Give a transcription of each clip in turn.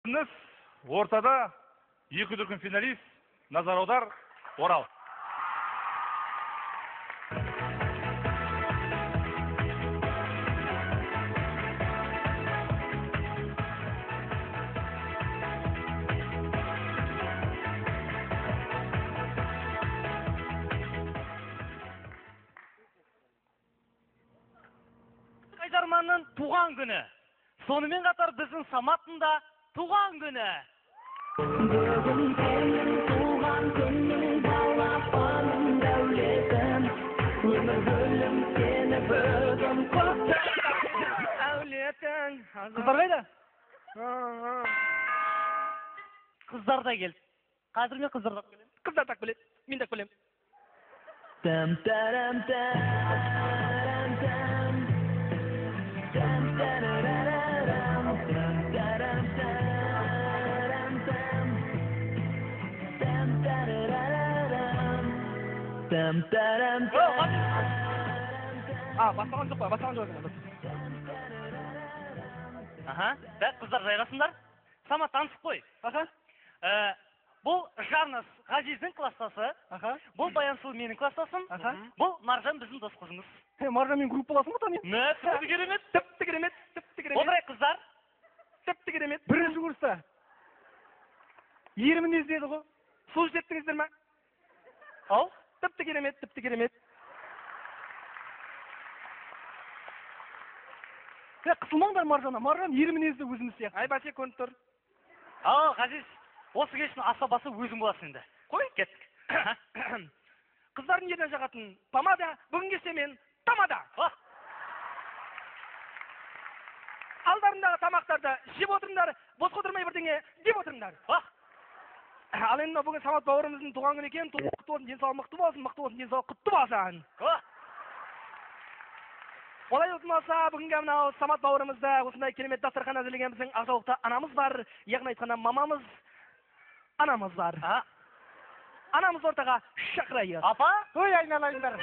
жеңімпазымыз ортада екі дүркін финалист Назар Аудар, Орал. Қайдарманның туған күні. Сонымен қатар біздің Саматтың да туған күні. Бүгін сенің туған күнің балапаным дәулетім, өмір гүлім сені бүгін құттықтаймын. Әулетің. Қыздар қайда? Қыздар да келді. Қазір мен қыздар да келем. Қыздар так біледі, мен так білем. Бастаған жоқ па? Бастаған жоқ. Қыздар жайғасындар. Самат танысып қой. Бұл Жарнас Ғазиздің класстасы. Бұл Баянсұлу менің класстасым. Бұл Маржан біздің дос қызымыз. Маржан мен группаласың ба танымын? Тіпті керемет. Тіпті керемет. Отырайық қыздар. Тіпті керемет. Бірінші курста. Ер мінез деді ғой. Сол жеттіңіздер ме? Ау? Тіпті керемет. Қысылмаңдар Маржан'a. Маржан ер мінезді өзіміз сияқты. Ай, бәсе көрініп тұр. Ау, Ғазиз, осы кештің асабасы өзің боласың енді. Қой, кеттік. Қыздардың еріне жағатын помада, бүгін келсе мен тамада. Алдарындағы тамақтарды жеп отырыңдар, бос отырмай бірдеңе деп отырыңдар. Ал енді бүгін Самат бауырымыздың туған күні екен, құтты болсын, денсаулығы мықты болсын, денсаулығы құтты болсын. Олай болса, бүгінгі мынау Самат бауырымызда осындай керемет дастархан әзірлеген біздің Ақжаулықта анамыз бар, яғни айтқанда мамамыз, анамыз бар. Анамыз ортаға шақырайық. Апа? Ой, айналайындар.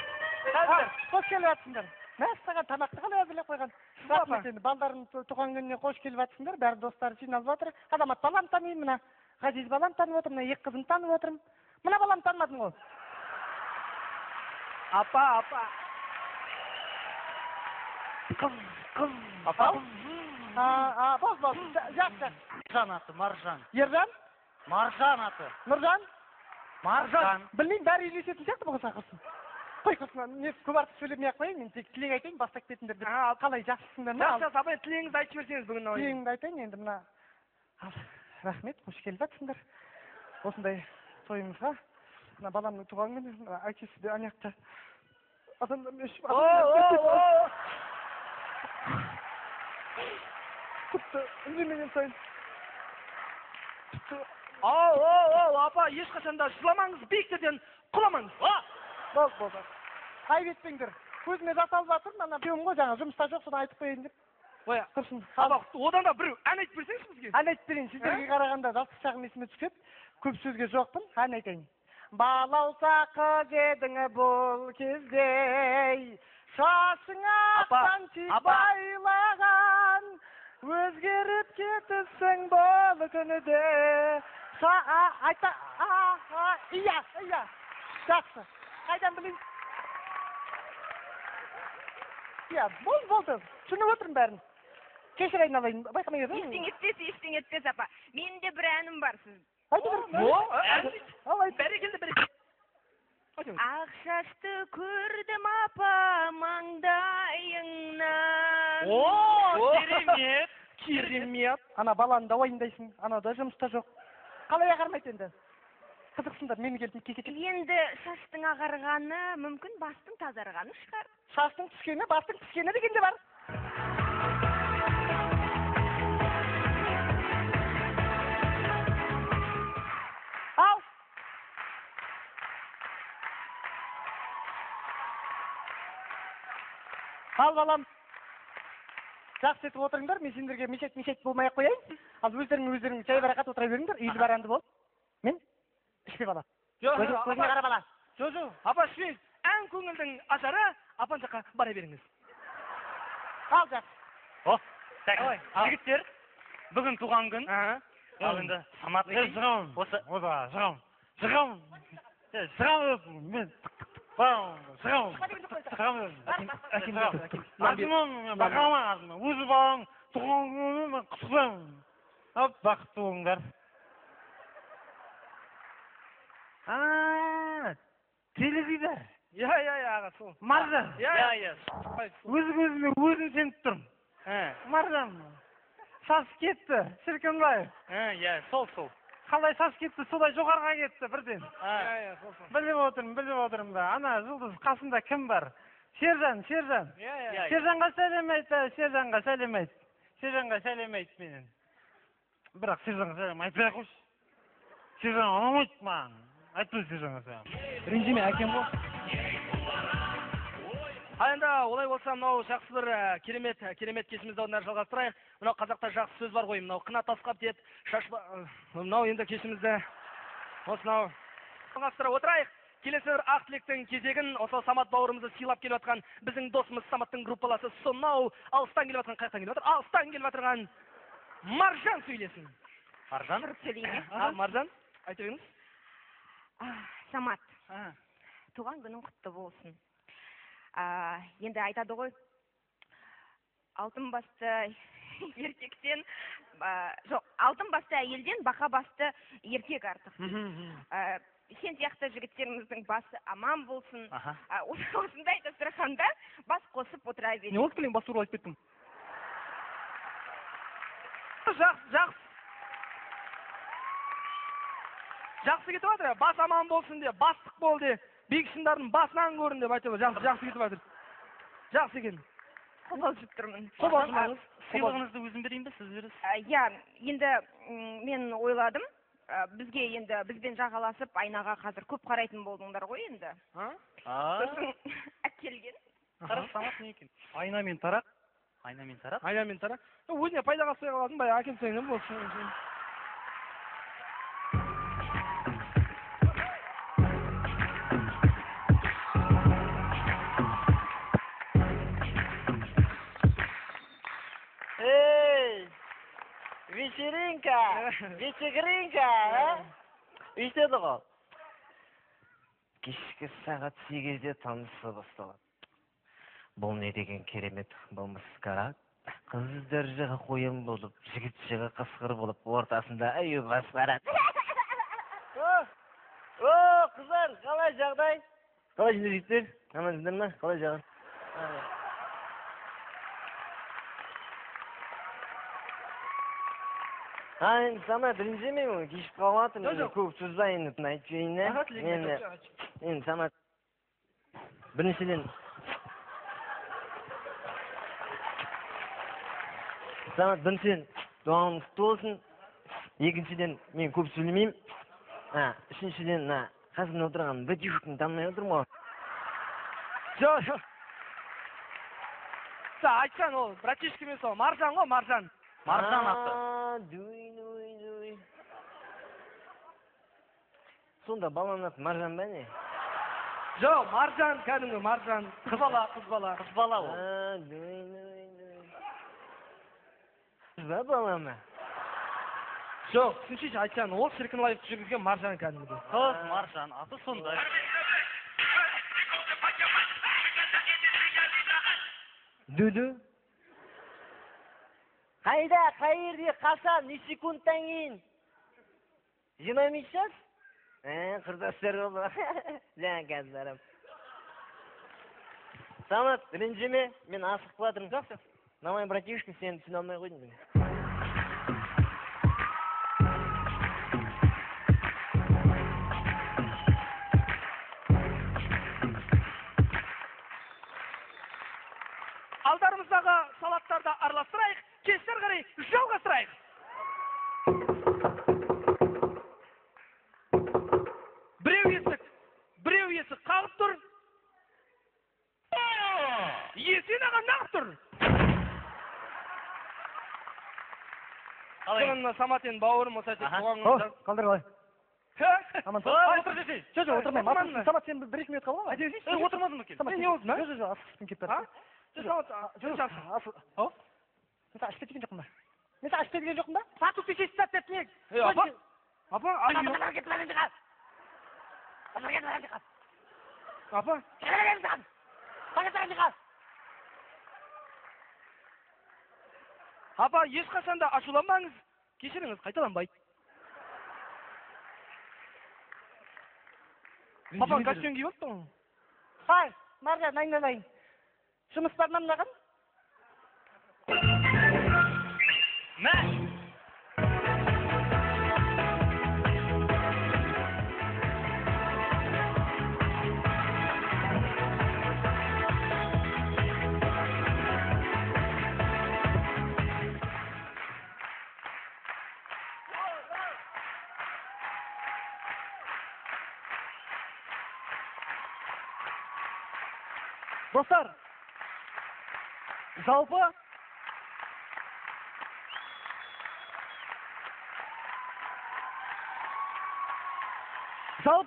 Қош келіп жатсыңдар. Мәссаған тамақты қалай әзірлеп қойған? Рахмет енді, балдардың туған күніне қош келіп жатсыңдар, бәрі достары жиналып жатыр. Азамат балам танымын, мына Ғазиз балам танып отырмын, мына екі қызым танып отырмын. Мына балам танымадың ғой. Апа. Қыз. Апа? Боз. Жақсы. Маржан аты, Маржан. Ержан? Маржан аты. Нұржан? Маржан. Білмеймін, бәрі үйлесетін сияқты болса қырсын. Қой қырсын, не көп артық сөйлемей ақ қояйын, мен тек тілек айтайын, бастап кетіңдер деп. Қалай жақсысыңдар ма? Жақсы, абай тілегіңізді айтып жіберсеңіз бүгін. Тілегімді айтайын енді мына. Рахмет, қош келіп жатсыңдар. Осындай тойымызға. Мына баламның туған күні, әкесі де аяқта. Адамдар Құтты, үндемеген сайын. Апа, ешқашанда жыламаңыз, биіктерден құламаңыз. Бол. Айып етпеңдер. Көзіме жасалып жатыр, мана біреуім ғой жаңа жұмыста жоқ, соны айтып қойайын деп. Тұрсын. Апа, одан да біреу ән айтып берсеңіз бізге. Ән айтып берейін, сіздерге қарағанда жастық шағым есіме түседі. Көп сөзге жоқпын, ән айтайын. Балауса қыз едің бұл кезде, шашыңа ақтан тек байлаған, өзгеріп кетіпсің бұл күніде. Айта, iya, жақсы. Қайдан білейін? Иә, болды. Түсініп отырмын бәрін. Кешір айналайын, байқамай еді? Ештең етпес, апа. Менің де бір әнім бар сіз. Айты бір. Бәрекелді. Ақ шашты көрдім апа маңдайыңнан. Керемет. Ана баланы да ойындайсың, ана да жұмыста жоқ. Қалай ағармайды енді? Қызықсыңдар, мені келіп кекетіп. Енді шаштың ағарғаны, мүмкін бастың тазарғаны шығар. Шаштың түскені, бастың түскені дегенде бар. Ал балам, жақсы етіп отырыңдар, мен сендерге мешет болмай қояйын. Ал өздерің жай барақат отыра беріңдер, үйлі баранды бол. Мен ішпе бала. Көзіне қара бала. Жоқ. Апа ішпе, ән көңілдің ашары, апан жаққа бара беріңіз. Ал жақсы. Жігіттер, бүгін туған күн. ал енді самат Шығам. осы Ода, шығам. Шығам. Мен шығам. Артымнан бақырма, артымнан. Өзі балаң туған күні мен құттықтаймын. Бақытты болыңдар. Телевизор. Я, аға, сол. Маржан. Өзіме өзім сеніп тұрмын. Маржан. Сас кетті, Шіркінбаев. сол Қалай сас кетті, солай жоғарға кетті бірден. Сол. Біліп отырмын да. Ана жұлдыз қасында кім бар? Сержан. Сержанға сәлем айт, Сержанға сәлем айт менен. Бірақ Сержанға сәлем айтпай қойшы. Сержан ұнамайды маған. Айтпай Сержанға сәлем. Ренжіме, әкем ғой. Енді олай болса, мынау жақсы бір керемет кешімізді одан жалғастырайық. Мынау қазақта жақсы сөз бар ғой, мынау қына тасқап дед, мынау енді кешімізді осынау жалғастыра отырайық. Келесі бір ақ тілектің кезегін осы Самат бауырымызды сыйлап келіп жатқан біздің досымыз Саматтың группаласы сонау алыстан келіп жатқан, қайдан келіп жатыр? Алыстан келіп жатырған Маржан сөйлесін. Маржан? Маржан, айта беріңіз. Самат, туған күнің құтты болсын. Енді айтады ғой, алтын басты еркектен, жоқ, алтын басты әйелден бақа басты еркек артық. Сен сияқты жігіттеріміздің басы аман болсын. Осындай дастарханда бас қосып отыра берейік. Не болды білең, бас туралы айтып кеттім. Жақсы кетіп жатыр, бас аман болсын де, бастық бол де, биік шыңдардың басынан көрін деп айтып жақсы кетіп жатыр. Жақсы екен. Қобалжып тұрмын. Қобалжымаңыз. Сыйлығыңызды өзім берейін бе, сіз бересіз? Я, енді мен ойладым, бізбен жағаласып, айнаға қазір көп қарайтын болдыңдар ғой енді. Сосын әкелген. Тарас, Самат не екен? Айнамен тарақ. Айнамен тарақ? Айнамен тарақ. Өзіне пайдаға сой қалатын, бай әкелсең болсын. Вечеринка, Үйтеді ғой. Кешкі сағат 8-де танысы басталады. Бұл не деген керемет болмыс қарақ. Қыздар жағы қойын болып, жігіт жағы қасқыр болып, ортасында әйі басқарады. Қыздар, қалай жағдай? Қалай жүрді жігіттер? Амансыңдар ма? Қалай жағын? Самат, ренжімей ме? Кешіп қалматым. Көп сөздайын айтып жайын. Мен Самат, біріншіден дуаңыз құтты болсын. Екіншіден, мен көп сөйлемеймін. Үшіншіден, қасымда отырған братишканы танымай отырмын ғой. Жоқ. Айтқан ол, братишка емес ол, Маржан ғой, Маржан. Маржан атты. Дуй. Сонда баланың аты Маржан ба не? Жоқ, Маржан, кәдімгі Маржан. Қыз бала ол. Дуй. Қыз ба бала ма? Жоқ, түсіншейші айтқан ол шіркін лайып жүргізген Маржан кәдімгі. Қыз Маржан, аты сондай. Дуду. Қайда, қайырды, қасан, не секундтан кейін? Жемаймайсыз? Құрдастар болды. Жаңа қаздарым. Самат, ренжіме, мен асық қыладырым. Жоқ. Намай братишка, сені түсіне алмай қойдым. Алдарымыздағы салаттарды араластырайық, кестер қарай жалғастырайық. Біреу есік қағып тұр. Есен аға нағып тұр. Соңында Саматен бауырым осы әтек туғаныңызда. Қалдар қалай? Отыр десей. Жоқ, отырмаймын. Самат, сен бір-екі минут қалып алып. Отырмадың ба екен? Не болды ма? Жоқ, асықпен кетіп бәрі. Самат, Мен саған іште деген жоқпын ба? Сату пешесі сат деп не? Апа, апа, Апа. Апа, ешқашан да ашуланбаңыз. Кешіріңіз, қайталанбайды. Апа, костюм киіп отырсың. Хай, Маржан, айналайын. Жұмыстарына мынаған? Мә! Достар, жалпы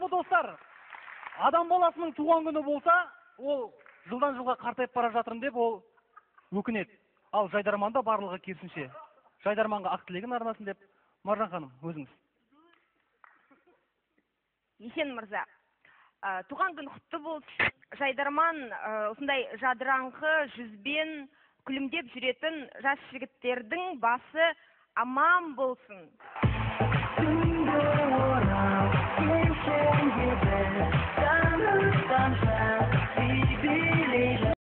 достар, адам баласының туған күні болса, ол жылдан жылға қартайып бара жатырмын деп ол өкінеді. Ал Жайдарманда барлығы керісінше. Жайдарманға ақ тілегін арнасын деп, Маржан ханым, өзіңіз. Есен мырза, туған күн құтты болсын. Жайдарман осындай жадыраңқы жүзбен күлімдеп жүретін жас жігіттердің басы аман болсын.